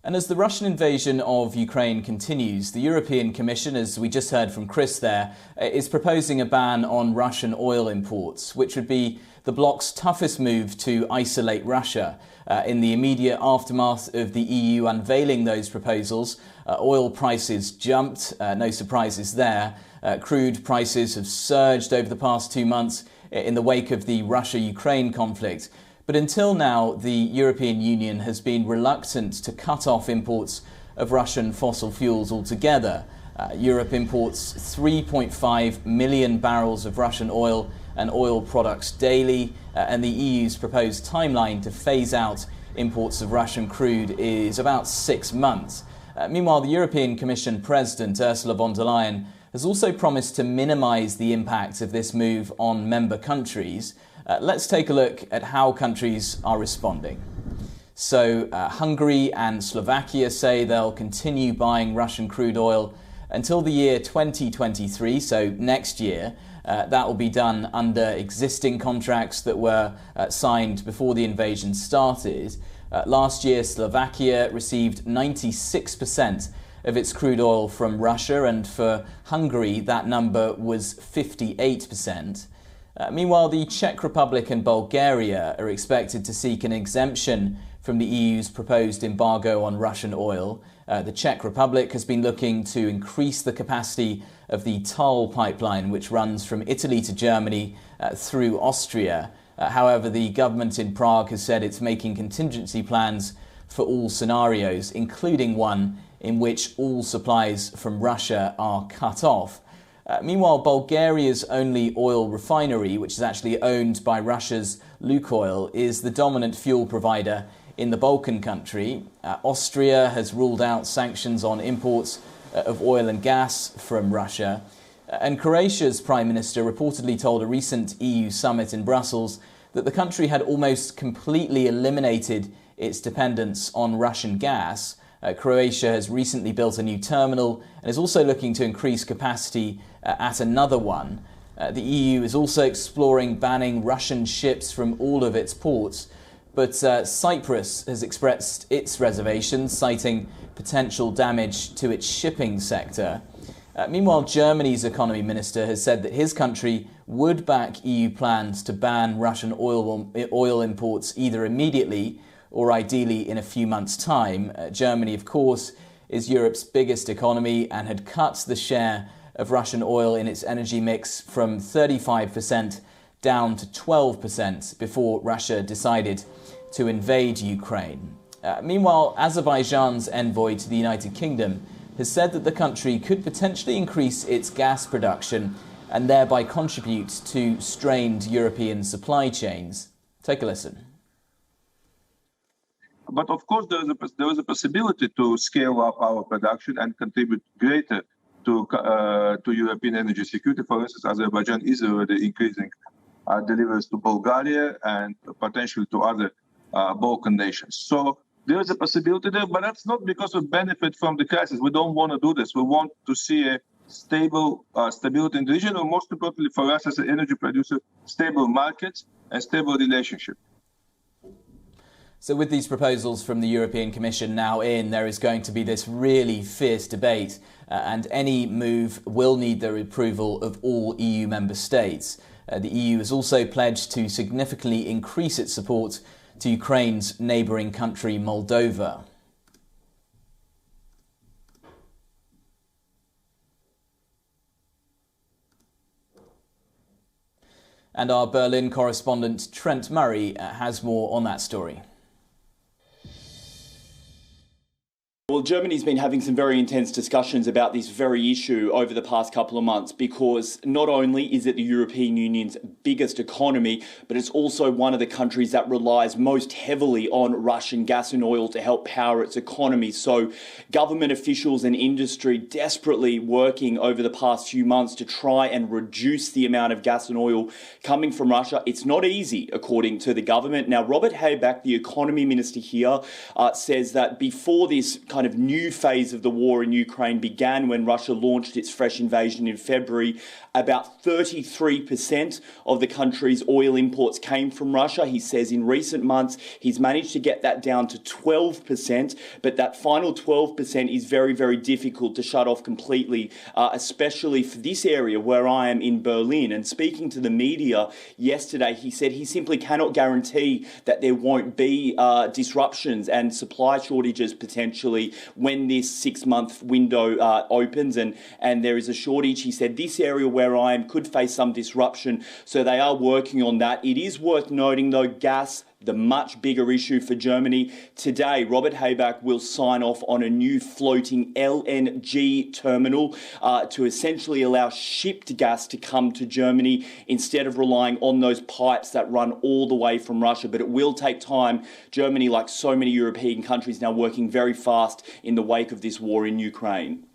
And as the Russian invasion of Ukraine continues, the European Commission, as we just heard from Chris there, is proposing a ban on Russian oil imports, which would be the bloc's toughest move to isolate Russia. In the immediate aftermath of the EU unveiling those proposals, oil prices jumped, no surprises there. Crude prices have surged over the past 2 months in the wake of the Russia-Ukraine conflict. But until now, the European Union has been reluctant to cut off imports of Russian fossil fuels altogether. Europe imports 3.5 million barrels of Russian oil and oil products daily, and the EU's proposed timeline to phase out imports of Russian crude is about 6 months. Meanwhile, the European Commission President Ursula von der Leyen has also promised to minimise the impact of this move on member countries. Let's take a look at how countries are responding. So Hungary and Slovakia say they'll continue buying Russian crude oil until the year 2023, so next year. That will be done under existing contracts that were signed before the invasion started. Last year, Slovakia received 96% of its crude oil from Russia, and for Hungary, that number was 58%. Meanwhile, the Czech Republic and Bulgaria are expected to seek an exemption from the EU's proposed embargo on Russian oil. The Czech Republic has been looking to increase the capacity of the TAL pipeline, which runs from Italy to Germany through Austria. However, the government in Prague has said it's making contingency plans for all scenarios, including one in which all supplies from Russia are cut off. Meanwhile, Bulgaria's only oil refinery, which is actually owned by Russia's Lukoil, is the dominant fuel provider in the Balkan country. Austria has ruled out sanctions on imports of oil and gas from Russia. And Croatia's Prime Minister reportedly told a recent EU summit in Brussels that the country had almost completely eliminated its dependence on Russian gas. Croatia has recently built a new terminal and is also looking to increase capacity at another one. The EU is also exploring banning Russian ships from all of its ports, but Cyprus has expressed its reservations, citing potential damage to its shipping sector. Meanwhile, Germany's economy minister has said that his country would back EU plans to ban Russian oil imports either immediately or ideally in a few months' time. Germany, of course, is Europe's biggest economy and had cut the share of Russian oil in its energy mix from 35% down to 12% before Russia decided to invade Ukraine. Meanwhile, Azerbaijan's envoy to the United Kingdom has said that the country could potentially increase its gas production and thereby contribute to strained European supply chains. Take a listen. But of course, there is a possibility to scale up our production and contribute greater to European energy security. For instance, Azerbaijan is already increasing deliveries to Bulgaria and potentially to other Balkan nations. So there is a possibility there, but that's not because we benefit from the crisis. We don't want to do this. We want to see a stability in the region, and most importantly for us as an energy producer, stable markets and stable relationship. So with these proposals from the European Commission now in, there is going to be this really fierce debate, and any move will need the approval of all EU member states. The EU has also pledged to significantly increase its support to Ukraine's neighbouring country, Moldova. And our Berlin correspondent Trent Murray has more on that story. Well, Germany's been having some very intense discussions about this very issue over the past couple of months, because not only is it the European Union's biggest economy, but it's also one of the countries that relies most heavily on Russian gas and oil to help power its economy. So government officials and industry desperately working over the past few months to try and reduce the amount of gas and oil coming from Russia. It's not easy, according to the government. Now, Robert Habeck, the economy minister here, says that before this kind of new phase of the war in Ukraine began when Russia launched its fresh invasion in February. About 33% of the country's oil imports came from Russia. He says in recent months he's managed to get that down to 12%, but that final 12% is very, very difficult to shut off completely, especially for this area where I am in Berlin. And speaking to the media yesterday, he said he simply cannot guarantee that there won't be disruptions and supply shortages potentially when this 6-month window opens and there is a shortage. He said this area where I am could face some disruption, so they are working on that. It is worth noting though, gas, the much bigger issue for Germany. Today, Robert Habeck will sign off on a new floating LNG terminal to essentially allow shipped gas to come to Germany instead of relying on those pipes that run all the way from Russia. But it will take time. Germany, like so many European countries, now working very fast in the wake of this war in Ukraine.